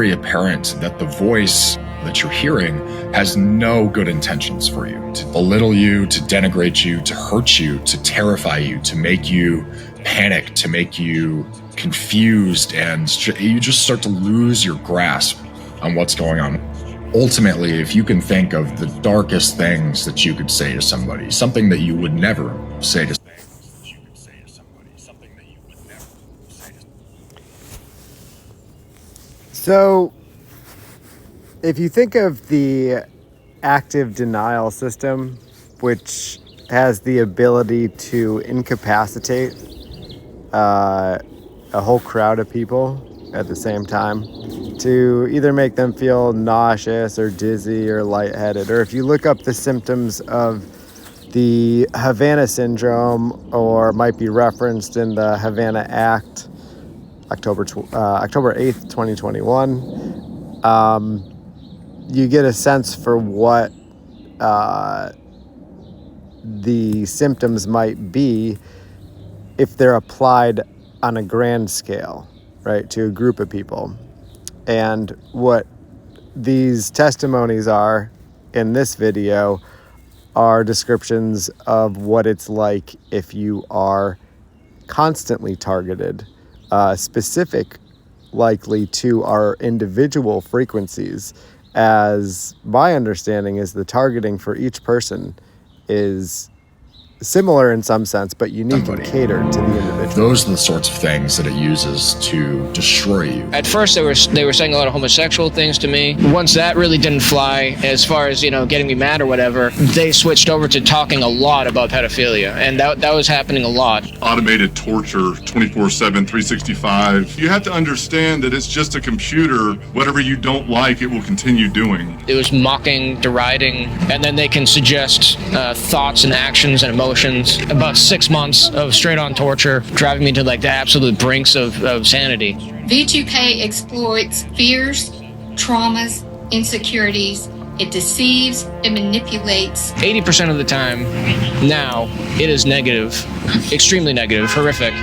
very apparent that the voice that you're hearing has no good intentions for you, to belittle you, to denigrate you, to hurt you, to terrify you, to make you panic, to make you confused, and you just start to lose your grasp on what's going on. Ultimately, if you can think of the darkest things that you could say to somebody, something that you would never say to So, if you think of the active denial system, which has the ability to incapacitate a whole crowd of people at the same time, to either make them feel nauseous or dizzy or lightheaded, or if you look up the symptoms of the Havana syndrome, or might be referenced in the Havana Act, October 8th, 2021, you get a sense for what the symptoms might be if they're applied on a grand scale, right, to a group of people. And what these testimonies are in this video are descriptions of what it's like if you are constantly targeted, specific likely to our individual frequencies, as my understanding is the targeting for each person is similar in some sense, but unique and catered to the individual. Those are the sorts of things that it uses to destroy you. At first, they were saying a lot of homosexual things to me. Once that really didn't fly, as far as, getting me mad or whatever, they switched over to talking a lot about pedophilia, and that was happening a lot. Automated torture, 24/7, 365. You have to understand that it's just a computer. Whatever you don't like, it will continue doing. It was mocking, deriding, and then they can suggest thoughts and actions and emotions. About 6 months of straight-on torture, driving me to the absolute brinks of sanity. V2K exploits fears, traumas, insecurities. It deceives, it manipulates. 80% of the time now, it is negative, extremely negative, horrific.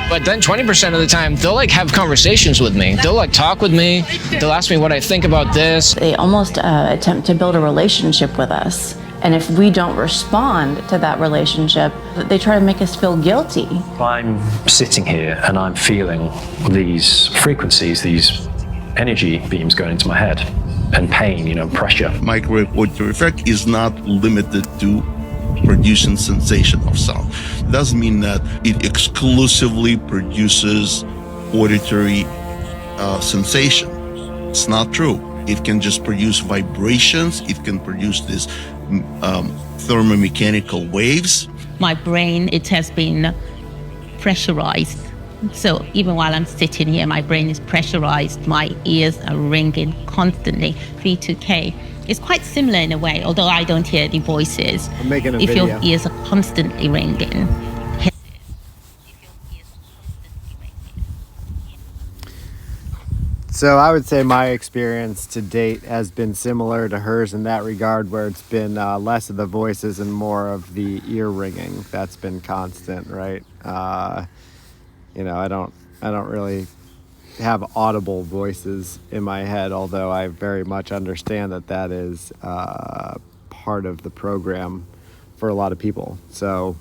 But then 20% of the time, they'll have conversations with me. They'll talk with me. They'll ask me what I think about this. They almost attempt to build a relationship with us. And if we don't respond to that relationship, they try to make us feel guilty. I'm sitting here and I'm feeling these frequencies, these energy beams going into my head, and pain, pressure. Microwave auditory effect is not limited to producing sensation of sound. It doesn't mean that it exclusively produces auditory sensation. It's not true. It can just produce vibrations. It can produce these thermomechanical waves. My brain, it has been pressurized. So even while I'm sitting here, my brain is pressurized. My ears are ringing constantly. V2K is quite similar in a way, although I don't hear any voices. I'm making a if video. Your ears are constantly ringing. So I would say my experience to date has been similar to hers in that regard, where it's been less of the voices and more of the ear ringing. That's been constant, right? I don't really have audible voices in my head, although I very much understand that is part of the program for a lot of people. So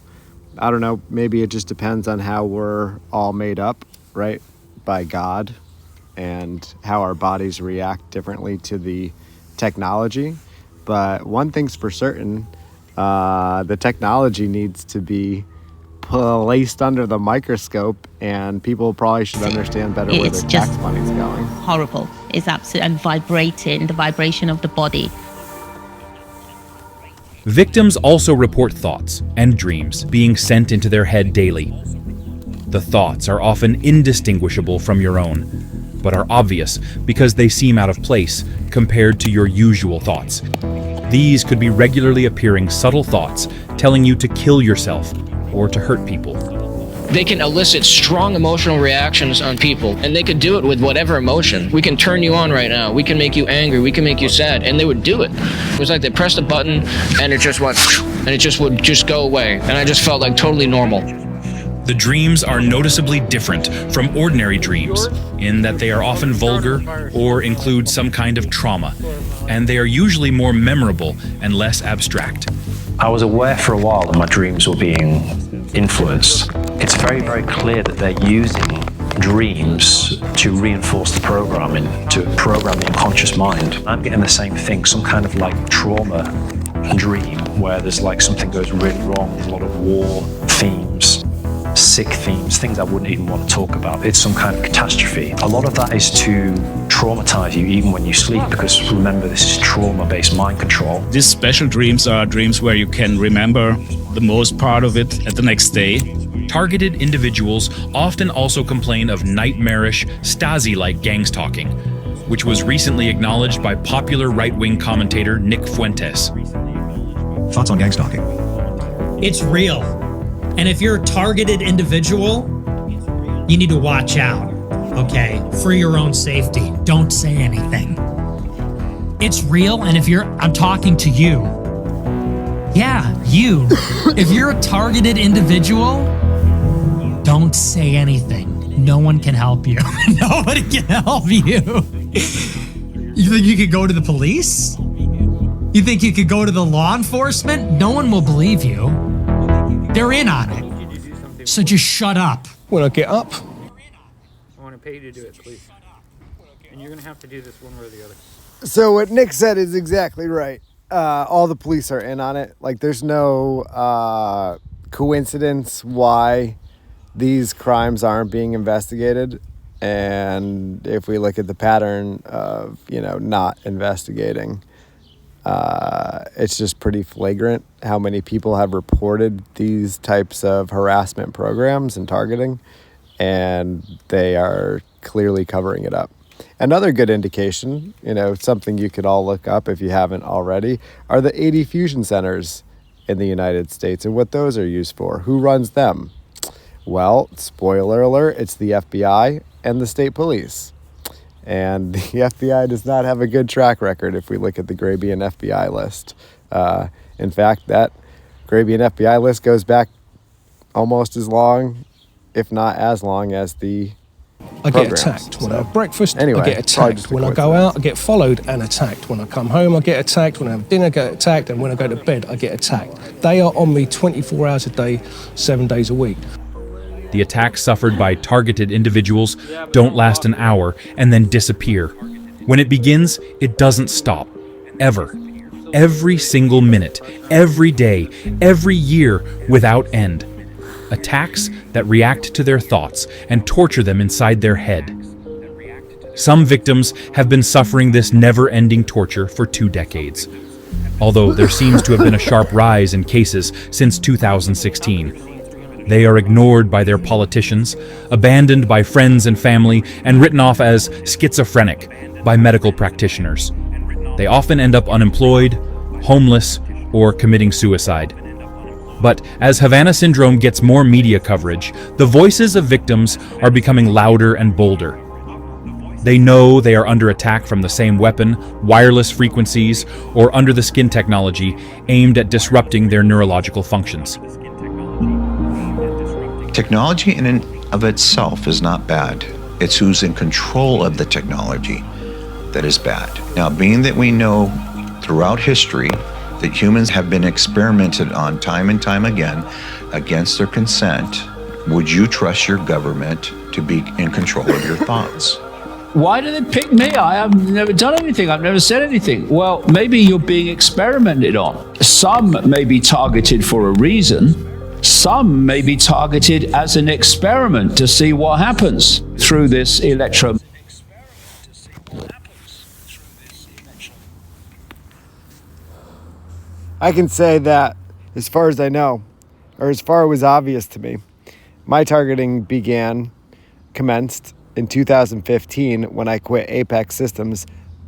I don't know, maybe it just depends on how we're all made up, right, by God, and how our bodies react differently to the technology. But one thing's for certain, the technology needs to be placed under the microscope, and people probably should understand better where their tax money's going. Horrible. It's absolutely, and vibrating, the vibration of the body. Victims also report thoughts and dreams being sent into their head daily. The thoughts are often indistinguishable from your own, but are obvious because they seem out of place compared to your usual thoughts. These could be regularly appearing subtle thoughts telling you to kill yourself or to hurt people. They can elicit strong emotional reactions on people, and they could do it with whatever emotion. We can turn you on right now. We can make you angry. We can make you sad, and they would do it. It was like they pressed a button, and it just went, and it just would just go away, and I just felt like totally normal. The dreams are noticeably different from ordinary dreams in that they are often vulgar or include some kind of trauma, and they are usually more memorable and less abstract. I was aware for a while that my dreams were being influenced. It's very, very clear that they're using dreams to reinforce the programming, to program the unconscious mind. I'm getting the same thing, some kind of like trauma dream where there's like something goes really wrong, there's a lot of war themes, sick themes, things I wouldn't even want to talk about. It's some kind of catastrophe. A lot of that is to traumatize you even when you sleep, because remember, this is trauma-based mind control. These special dreams are dreams where you can remember the most part of it at the next day. Targeted individuals often also complain of nightmarish, Stasi-like gang stalking, which was recently acknowledged by popular right-wing commentator Nick Fuentes. Thoughts on gang stalking? It's real. And if you're a targeted individual, you need to watch out, okay? For your own safety. Don't say anything. It's real, and I'm talking to you. Yeah, you. If you're a targeted individual, don't say anything. No one can help you. Nobody can help you. You think you could go to the police? You think you could go to the law enforcement? No one will believe you. They're in on it. So just shut up. When I get up, I want to pay you to do it, please. And you're going to have to do this one way or the other. So what Nick said is exactly right. All the police are in on it. Like, there's no coincidence why these crimes aren't being investigated. And if we look at the pattern of, not investigating, it's just pretty flagrant how many people have reported these types of harassment programs and targeting, and they are clearly covering it up. Another good indication, something you could all look up if you haven't already, are the 80 fusion centers in the United States and what those are used for. Who runs them? Well, spoiler alert, it's the FBI and the state police. And the FBI does not have a good track record if we look at the Grabien FBI list. In fact, that Grabien FBI list goes back almost as long, if not as long, as the I get attacked when I have breakfast. Anyway, I get attacked when I go out. I get followed and attacked. When I come home, I get attacked. When I have dinner, I get attacked. And when I go to bed, I get attacked. They are on me 24 hours a day, 7 days a week. The attacks suffered by targeted individuals don't last an hour and then disappear. When it begins, it doesn't stop. Ever. Every single minute, every day, every year, without end. Attacks that react to their thoughts and torture them inside their head. Some victims have been suffering this never-ending torture for 2 decades, although there seems to have been a sharp rise in cases since 2016. They are ignored by their politicians, abandoned by friends and family, and written off as schizophrenic by medical practitioners. They often end up unemployed, homeless, or committing suicide. But as Havana Syndrome gets more media coverage, the voices of victims are becoming louder and bolder. They know they are under attack from the same weapon, wireless frequencies, or under-the-skin technology aimed at disrupting their neurological functions. Technology in and of itself is not bad. It's who's in control of the technology that is bad. Now, being that we know throughout history that humans have been experimented on time and time again against their consent, would you trust your government to be in control of your thoughts? Why do they pick me? I have never done anything. I've never said anything. Well, maybe you're being experimented on. Some may be targeted for a reason. Some may be targeted as an experiment to see what happens through this electro. I can say that, as far as I know, or as far as was obvious to me, my targeting commenced in 2015 when I quit Apex Systems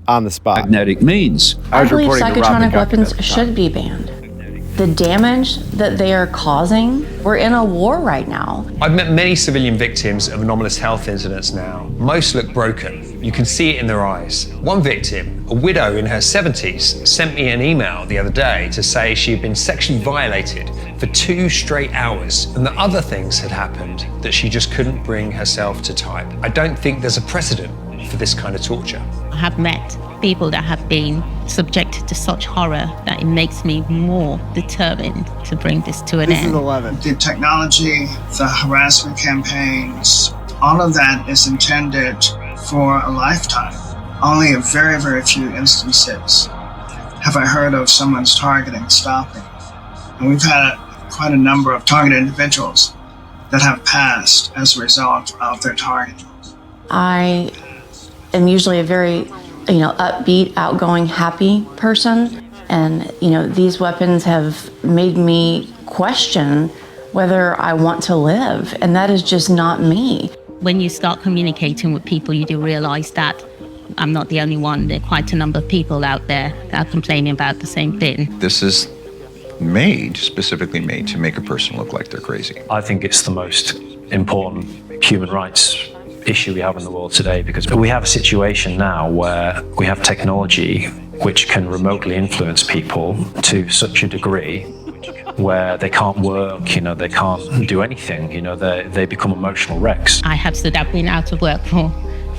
on the spot. Magnetic means. I believe psychotronic weapons should be banned. The damage that they are causing, we're in a war right now. I've met many civilian victims of anomalous health incidents now. Most look broken. You can see it in their eyes. One victim, a widow in her 70s, sent me an email the other day to say she had been sexually violated for 2 straight hours and that other things had happened that she just couldn't bring herself to type. I don't think there's a precedent for this kind of torture. I have met people that have been subjected to such horror that it makes me more determined to bring this to an end. 11. The technology, the harassment campaigns, all of that is intended for a lifetime. Only a very, very few instances have I heard of someone's targeting stopping. And we've had quite a number of targeted individuals that have passed as a result of their targeting. I am usually a very, upbeat, outgoing, happy person. And, these weapons have made me question whether I want to live. And that is just not me. When you start communicating with people, you do realize that I'm not the only one. There are quite a number of people out there that are complaining about the same thing. This is specifically made to make a person look like they're crazy. I think it's the most important human rights issue we have in the world today, because we have a situation now where we have technology which can remotely influence people to such a degree where they can't work, they can't do anything, they become emotional wrecks. I have said I've been out of work for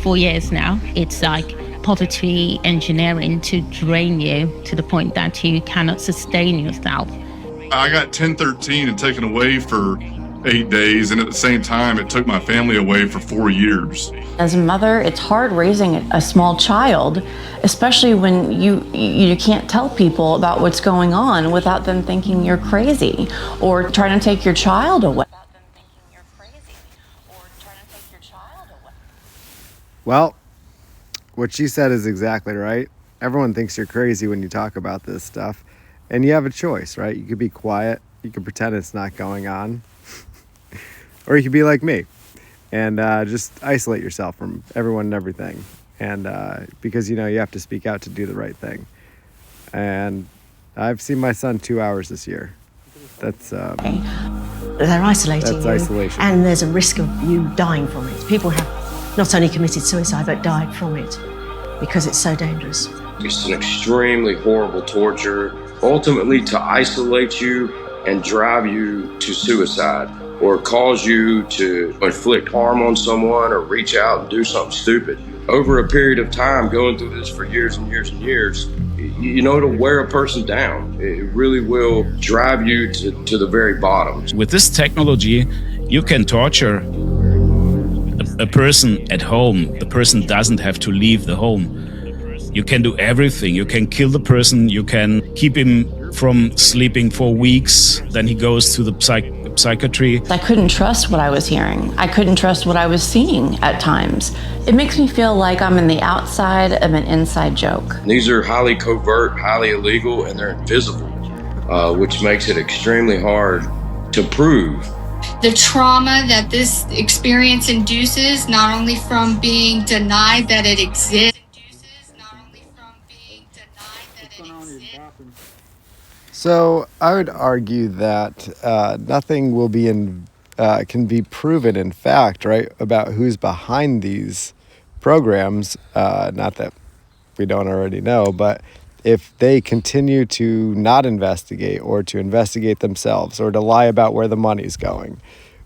4 years now. It's like poverty engineering to drain you to the point that you cannot sustain yourself. I got 1013 and taken away for 8 days, and at the same time, it took my family away for 4 years. As a mother, it's hard raising a small child, especially when you can't tell people about what's going on without them thinking you're crazy, or trying to take your child away. Well, what she said is exactly right. Everyone thinks you're crazy when you talk about this stuff, and you have a choice, right? You could be quiet, you could pretend it's not going on, or you could be like me and just isolate yourself from everyone and everything. And because, you have to speak out to do the right thing. And I've seen my son 2 hours this year. That's they're isolating that's you, isolation. and there's a risk of you dying from it. People have not only committed suicide but died from it because it's so dangerous. It's an extremely horrible torture, ultimately to isolate you and drive you to suicide, or cause you to inflict harm on someone or reach out and do something stupid. Over a period of time, going through this for years and years and years, it'll wear a person down. It really will drive you to the very bottom. With this technology, you can torture a person at home. The person doesn't have to leave the home. You can do everything. You can kill the person. You can keep him from sleeping for weeks. Then he goes to the psychiatry. I couldn't trust what I was hearing. I couldn't trust what I was seeing at times. It makes me feel like I'm in the outside of an inside joke. These are highly covert, highly illegal, and they're invisible, which makes it extremely hard to prove. The trauma that this experience induces, not only from being denied that it exists, So I would argue that nothing will be can be proven in fact, right, about who's behind these programs. Not that we don't already know, but if they continue to not investigate or to investigate themselves or to lie about where the money's going,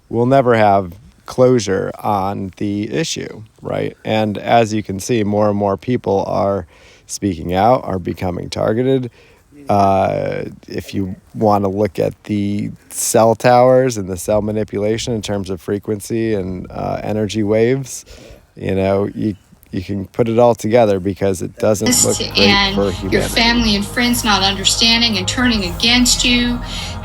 we'll never have closure on the issue, right? And as you can see, more and more people are speaking out, are becoming targeted. If you want to look at the cell towers and the cell manipulation in terms of frequency and energy waves, you can put it all together because it doesn't look great and for humanity. your family and friends not understanding and turning against you,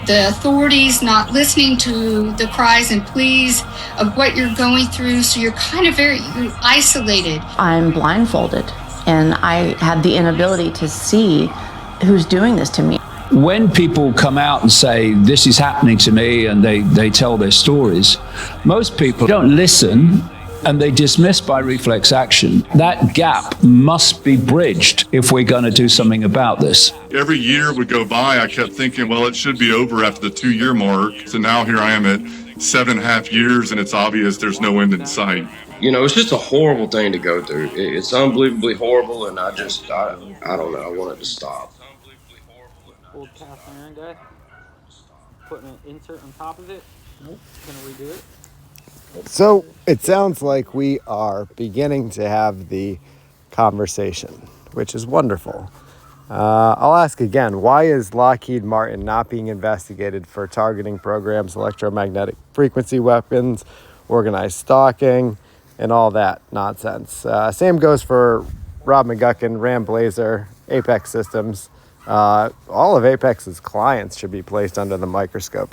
the authorities not listening to the cries and pleas of what you're going through, so you're kind of you're isolated. I'm blindfolded, and I had the inability to see who's doing this to me. When people come out and say, this is happening to me, and they tell their stories, most people don't listen and they dismiss by reflex action. That gap must be bridged if we're going to do something about this. Every year would go by, I kept thinking, well, it should be over after the 2-year mark. So now here I am at 7.5 years, and it's obvious there's no end in sight. You know, it's just a horrible thing to go through. It's unbelievably horrible, and I don't know, I want it to stop. Old cast iron guy. Putting an insert on top of it. Nope. Gonna redo it. So it sounds like we are beginning to have the conversation, which is wonderful. I'll ask again, why is Lockheed Martin not being investigated for targeting programs, electromagnetic frequency weapons, organized stalking, and all that nonsense? Same goes for Rob McGuckin, Ram Blazer, Apex Systems. All of Apex's clients should be placed under the microscope.